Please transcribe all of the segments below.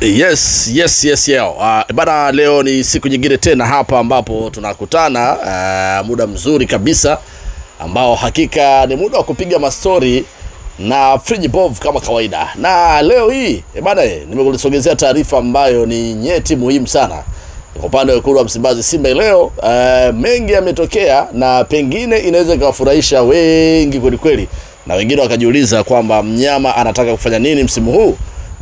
Yes. Bana, leo ni siku nyingine tena hapa ambapo tunakutana, muda mzuri kabisa ambao hakika ni muda wa kupiga mastori na Friji Bov kama kawaida. Na leo hii bana, nimekusogezea taarifa ambayo ni nyeti muhimu sana kwa upande wa wekundu wa Msimbazi Simba. Leo mengi yametokea na pengine inaweza kuwafurahisha wengi kweli, na wengine wakajiuliza kwamba mnyama anataka kufanya nini msimu huu.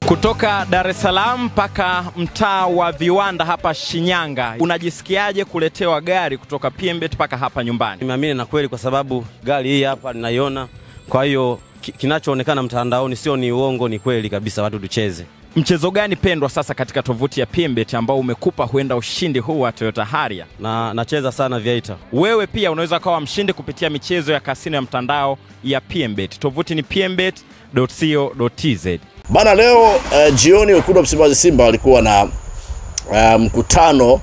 Kutoka Dar es Salaam mpaka mtaa wa Viwanda hapa Shinyanga, unajisikiaje kuletewa gari kutoka PMbet mpaka hapa nyumbani? Nimeamini na kweli kwa sababu gari hii hapa ninaiona. Kwa hiyo kinachoonekana mtandaoni sio ni uongo, ni kweli kabisa, watu tucheze. Mchezo gani pendwa sasa katika tovuti ya PMbet ambao umekupa huenda ushindi huu wa Toyota Harrier? Nacheza sana Viator. Wewe pia unaweza kuwa mshindi kupitia michezo ya kasino ya mtandao ya PMbet. Tovuti ni pmbet.co.tz. Bana, leo jioni wekundu wa Msimbazi Simba walikuwa na mkutano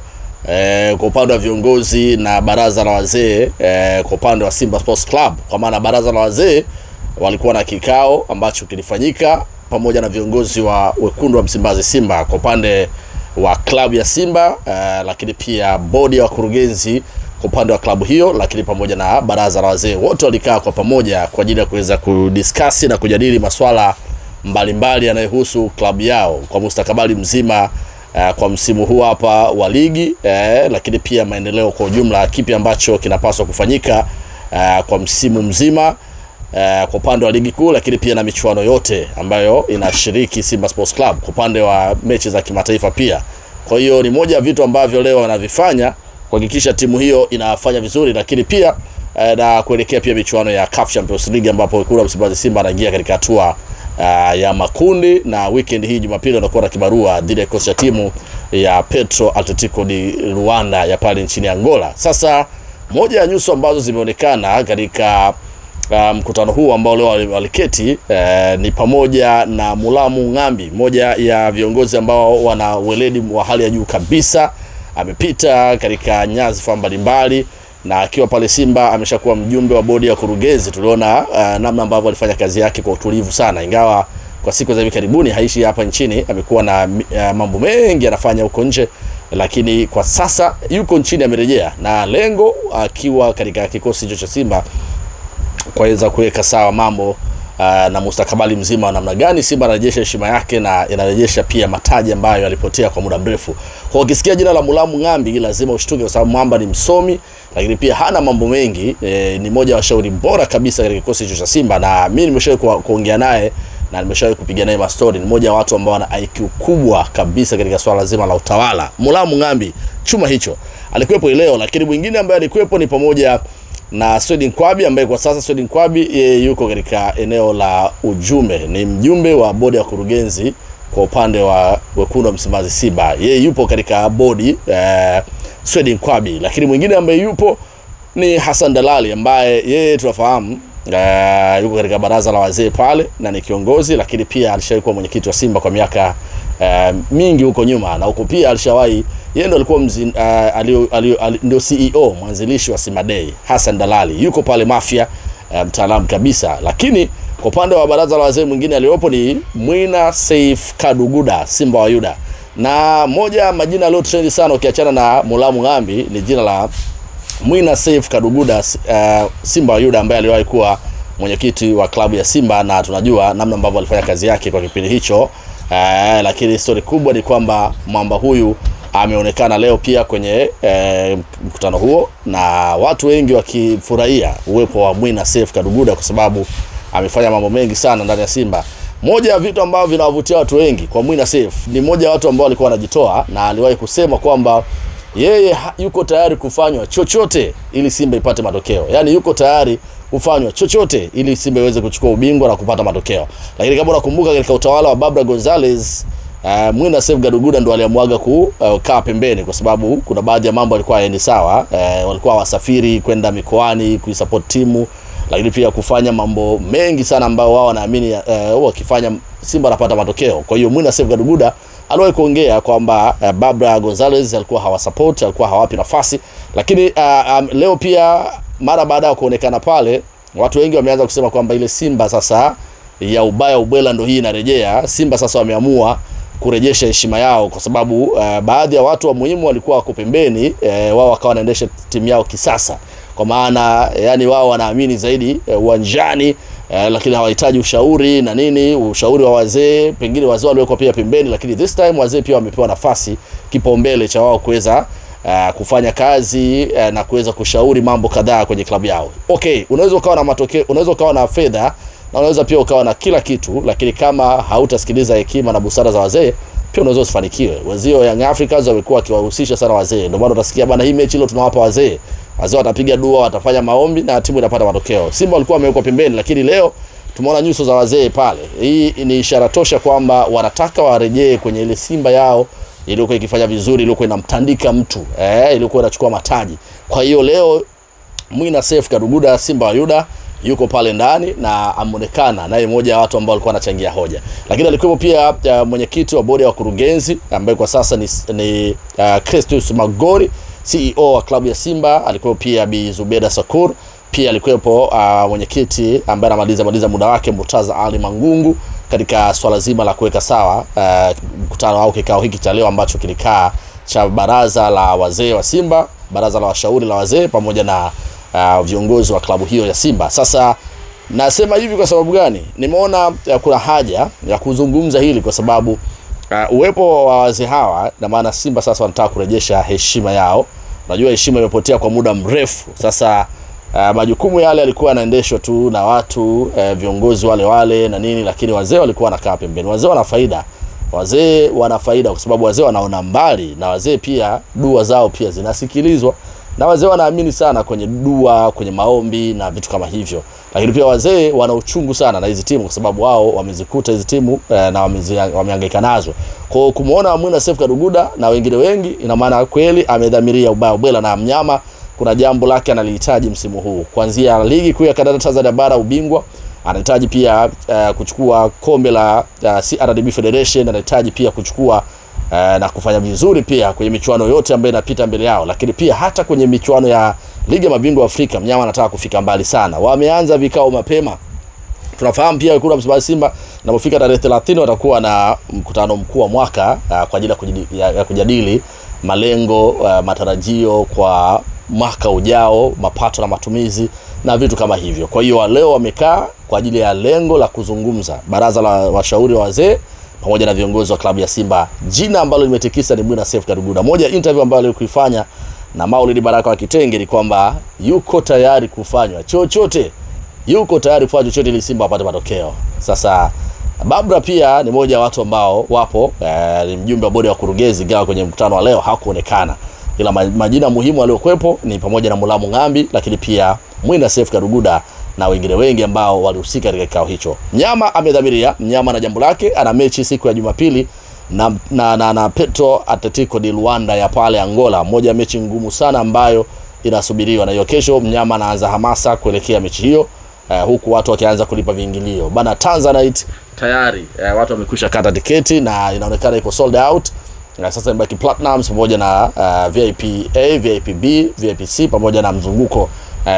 kwa upande wa viongozi na baraza la wazee kwa upande wa Simba Sports Club. Kwa maana baraza la wazee walikuwa na kikao ambacho kilifanyika pamoja na viongozi wa wekundu wa Msimbazi Simba kwa upande wa klabu ya Simba, lakini pia bodi ya wakurugenzi kwa upande wa klabu hiyo, lakini pamoja na baraza la wazee. Wote walikaa kwa pamoja kwa ajili ya kuweza kudiscuss na kujadili masuala mbalimbali yanayohusu klabu yao kwa mustakabali mzima kwa msimu huu hapa wa ligi, lakini pia maendeleo kwa ujumla, kipi ambacho kinapaswa kufanyika kwa msimu mzima kwa upande wa ligi kuu, lakini pia na michuano yote ambayo inashiriki Simba Sports Club kwa upande wa mechi za kimataifa pia. Kwa hiyo ni moja ya vitu ambavyo leo wanavifanya kuhakikisha timu hiyo inafanya vizuri, lakini pia na kuelekea pia michuano ya CAF Champions League ambapo wekundu wa Msimbazi Simba anaingia katika hatua ya makundi, na weekend hii Jumapili wanakuwa na kibarua dhidi ya kocha timu ya Petro Atletico di Luanda ya pale nchini Angola. Sasa moja ya nyuso ambazo zimeonekana katika mkutano huu ambao leo waliketi ni pamoja na Mulamu Ngambi, moja ya viongozi ambao wana weledi wa hali ya juu kabisa. Amepita katika nyadhifa mbalimbali na akiwa pale Simba ameshakuwa mjumbe wa bodi ya kurugenzi. Tuliona namna ambavyo alifanya kazi yake kwa utulivu sana, ingawa kwa siku za hivi karibuni haishi hapa nchini, amekuwa na mambo mengi anafanya huko nje, lakini kwa sasa yuko nchini, amerejea na lengo akiwa katika kikosi hicho cha Simba kuweza kuweka sawa mambo na mustakabali mzima namna gani Simba anarejesha heshima yake na inarejesha pia mataji ambayo yalipotea kwa muda mrefu. Kwa ukisikia jina la Mulamu Ngambi lazima ushtuke kwa sababu mwamba ni msomi, lakini pia hana mambo mengi. Ni moja wa shauri bora kabisa katika kikosi hicho cha Simba, na mimi nimeshawahi kuongea naye na nimeshawahi kupiga naye mastori. Ni moja wa watu ambao wana IQ kubwa kabisa katika swala zima la utawala. Mulamu Ngambi chuma hicho alikuwepo leo, lakini mwingine ambaye alikuwepo ni pamoja na Swedi Nkwabi, ambaye kwa sasa Swedi Nkwabi yuko katika eneo la ujumbe, ni mjumbe wa bodi ya kurugenzi kwa upande wa wekundu wa Msimbazi Simba. Yeye yupo katika bodi Swedi Nkwabi, lakini mwingine ambaye yupo ni Hassan Dalali, ambaye yeye tunafahamu yuko katika baraza la wazee pale na ni kiongozi, lakini pia alishakuwa mwenyekiti wa Simba kwa miaka mingi huko nyuma, na huko pia alishawahi, yeye ndo alikuwa ndio CEO mwanzilishi wa Simba Day. Hassan Dalali yuko pale Mafia, mtaalamu kabisa. Lakini kwa upande wa baraza la wazee mwingine aliyopo ni Mwina Saif Kaduguda, Simba wa Yuda, na moja majina leo trend sana ukiachana na Mulamu Ngambi ni jina la Mwina Saif Kaduguda, Simba wa Yuda, ambaye aliwahi kuwa mwenyekiti wa klabu ya Simba na tunajua namna ambavyo alifanya kazi yake kwa kipindi hicho. Lakini story kubwa ni kwamba mwamba huyu ameonekana leo pia kwenye mkutano huo, na watu wengi wakifurahia uwepo wa Mwina Saif Kaduguda kwa sababu amefanya mambo mengi sana ndani ya Simba. Moja ya vitu ambavyo vinawavutia watu wengi kwa Mwina Saif ni moja ya watu ambao walikuwa wanajitoa, na aliwahi kusema kwamba yeye yuko tayari kufanywa chochote ili Simba ipate matokeo. Yani yuko tayari kufanywa chochote ili Simba iweze kuchukua ubingwa na kupata matokeo. Lakini kama unakumbuka katika utawala wa Barbara Gonzalez, Mwina Saif Kaduguda ndo aliamwaga kukaa pembeni kwa sababu kuna baadhi ya mambo yalikuwa hayaendi sawa. Walikuwa wasafiri kwenda mikoani kuisupport timu, lakini pia kufanya mambo mengi sana ambayo wao wanaamini wakifanya Simba anapata matokeo. Kwa hiyo Mwina Saif Kaduguda aliwahi kuongea kwamba Barbara Gonzalez alikuwa hawasupport, alikuwa hawapi nafasi. Lakini leo pia mara baada ya kuonekana pale, watu wengi wameanza kusema kwamba ile Simba sasa ya ubaya ubwela ndo hii inarejea. Simba sasa wameamua kurejesha heshima yao, kwa sababu baadhi ya watu wa muhimu walikuwa wako pembeni, wao wakawa wanaendesha timu yao kisasa, kwa maana yani wao wanaamini zaidi uwanjani, lakini hawahitaji ushauri na nini, ushauri wa wazee. Pengine wazee waliwekwa pia pembeni, lakini this time wazee pia wamepewa nafasi, kipaumbele cha wao kuweza kufanya kazi na kuweza kushauri mambo kadhaa kwenye klabu yao. Okay, unaweza ukawa na matokeo, unaweza ukawa na fedha na unaweza pia ukawa na kila kitu, lakini kama hautasikiliza hekima na busara za wazee, pia unaweza usifanikiwe. Wazio Young Africans wamekuwa wakiwahusisha sana wazee. Ndio maana utasikia bana, hii mechi leo tunawapa wazee. Wazee watapiga dua, watafanya maombi na timu inapata matokeo. Simba walikuwa wamewekwa pembeni, lakini leo tumeona nyuso za wazee pale. Hii ni ishara tosha kwamba wanataka warejee kwenye ile Simba yao iliyokuwa ikifanya vizuri, iliyokuwa inamtandika mtu, iliyokuwa inachukua mataji. Kwa hiyo leo Mwina Seif Kaduguda, Simba wa Yuda, yuko pale ndani na amonekana naye mmoja ya watu ambao walikuwa wanachangia hoja. Lakini alikuwa pia mwenyekiti wa bodi ya wakurugenzi ambaye kwa sasa ni Christus Magori, CEO wa klabu ya Simba. Alikuwa pia Bi Zubeda Sakur, pia alikuwepo mwenyekiti ambaye anamaliza muda wake, Murtaza Ali Mangungu, katika swala zima la kuweka sawa mkutano au kikao hiki cha leo ambacho kilikaa cha baraza la wazee wa Simba, baraza la washauri la wazee pamoja na viongozi wa klabu hiyo ya Simba. Sasa nasema hivi kwa sababu gani? Nimeona kuna haja ya kuzungumza hili kwa sababu uwepo wa wazee hawa, na maana Simba sasa wanataka kurejesha heshima yao. Unajua heshima imepotea kwa muda mrefu. Sasa majukumu yale yalikuwa yanaendeshwa tu na watu viongozi wale na nini, lakini wazee walikuwa wanakaa pembeni. Wazee wana faida. Wazee wana faida kwa sababu wazee wanaona mbali, na wazee pia dua zao pia zinasikilizwa. Na wazee wanaamini sana kwenye dua, kwenye maombi na vitu kama hivyo. Lakini pia wazee wana uchungu sana na hizi timu kwa sababu wao wamezikuta hizi timu na wamehangaika nazo. Kwa kumuona Mwina Seif Kaduguda na wengine wengi, ina maana kweli amedhamiria ubaya bwela na mnyama. Kuna jambo lake analihitaji msimu huu. Kuanzia ligi kuu ya kandanda Tanzania bara ubingwa, anahitaji pia kuchukua kombe la CRDB Federation, anahitaji pia kuchukua na kufanya vizuri pia kwenye michuano yote ambayo inapita mbele yao. Lakini pia hata kwenye michuano ya ligi ya mabingwa Afrika, mnyama anataka kufika mbali sana. Wameanza vikao mapema. Tunafahamu pia kuna Msimbazi Simba inapofika tarehe 30 watakuwa na mkutano mkuu wa mwaka kwa ajili ya kujadili malengo, matarajio kwa mwaka ujao, mapato na matumizi na vitu kama hivyo. Kwa hiyo leo wamekaa kwa ajili ya lengo la kuzungumza, baraza la washauri wa wazee pamoja na viongozi wa klabu ya Simba. Jina ambalo limetikisa ni Mwina Seif Kaduguda. Moja interview ambayo alikuifanya na Maulid Baraka wa Kitenge ni kwamba yuko tayari kufanywa chochote. Yuko tayari kufanya chochote ili Simba apate matokeo. Sasa Babra pia ni moja wa watu ambao wapo, ni mjumbe wa bodi ya wakurugenzi, gawa kwenye mkutano wa leo hakuonekana. Ila majina muhimu aliyokuepo ni pamoja na Mulamu Ngambi, lakini pia Mwina Seif Kaduguda na wengine wengi ambao walihusika katika kikao hicho. Mnyama amedhamiria, mnyama na jambo lake. Ana mechi siku ya Jumapili na Petro Atletico de Luanda ya pale Angola, moja mechi ngumu sana ambayo inasubiriwa. Na hiyo kesho mnyama anaanza hamasa kuelekea mechi hiyo, huku watu wakianza kulipa viingilio. Bana Tanzanite tayari watu wamekwisha kata tiketi na inaonekana iko sold out. Sasa mbaki Platinums pamoja na VIP A, VIP B, VIP C pamoja na mzunguko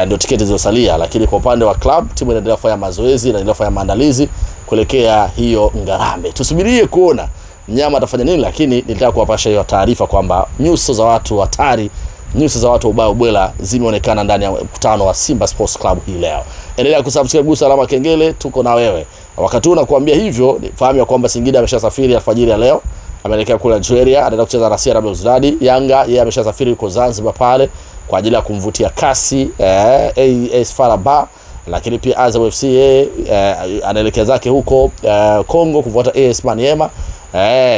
ndio tiketi zilizosalia. Lakini kwa upande wa club, timu inaendelea kufanya mazoezi na inaendelea kufanya maandalizi kuelekea hiyo Ngarambe. Tusubirie kuona mnyama atafanya nini, lakini nilitaka kuwapasha hiyo taarifa kwamba nyuso za watu hatari, nyuso za watu ubaya ubwela zimeonekana ndani ya mkutano wa Simba Sports Club hii leo. Endelea kusubscribe, gusa alama kengele, tuko na wewe. Wakati nakuambia hivyo, fahamu ya kwamba Singida ameshasafiri alfajiri ya leo. Ameelekea kule Nigeria, anaenda kucheza na CR Belouizdad. Yanga yeye ameshasafiri huko Zanzibar pale kwa ajili ya kumvutia kasi AS FAR Rabat, lakini pia Azam FC anaelekea zake huko Kongo kufuata AS Maniema.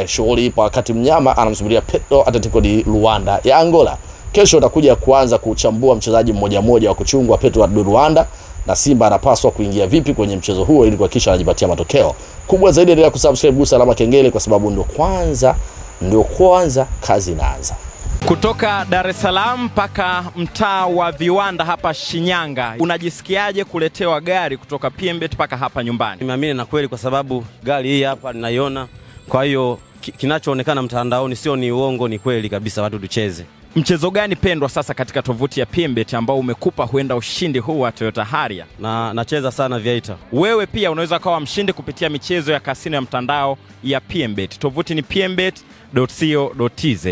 Shughuli ipo, wakati mnyama anamsubiria Petro Atletico de Luanda ya Angola. Kesho utakuja kuanza kuchambua mchezaji mmoja mmoja wa kuchungwa Petro de Luanda, na Simba anapaswa kuingia vipi kwenye mchezo huo ili kuhakikisha anajipatia matokeo. Kubwa zaidi endelea kusubscribe, gusa alama kengele kwa sababu ndio kwanza kazi inaanza. Kutoka Dar es Salaam mpaka mtaa wa Viwanda hapa Shinyanga, unajisikiaje kuletewa gari kutoka PMbet mpaka hapa nyumbani? Nimeamini na kweli kwa sababu gari hii hapa ninaiona. Kwa hiyo kinachoonekana mtandaoni sio ni uongo, ni kweli kabisa, watu tucheze. Mchezo gani pendwa sasa katika tovuti ya PMbet ambao umekupa huenda ushindi huu wa Toyota Harrier? Na nacheza sana Viator. Wewe pia unaweza kuwa mshindi kupitia michezo ya kasino ya mtandao ya PMbet. Tovuti ni pmbet.co.tz.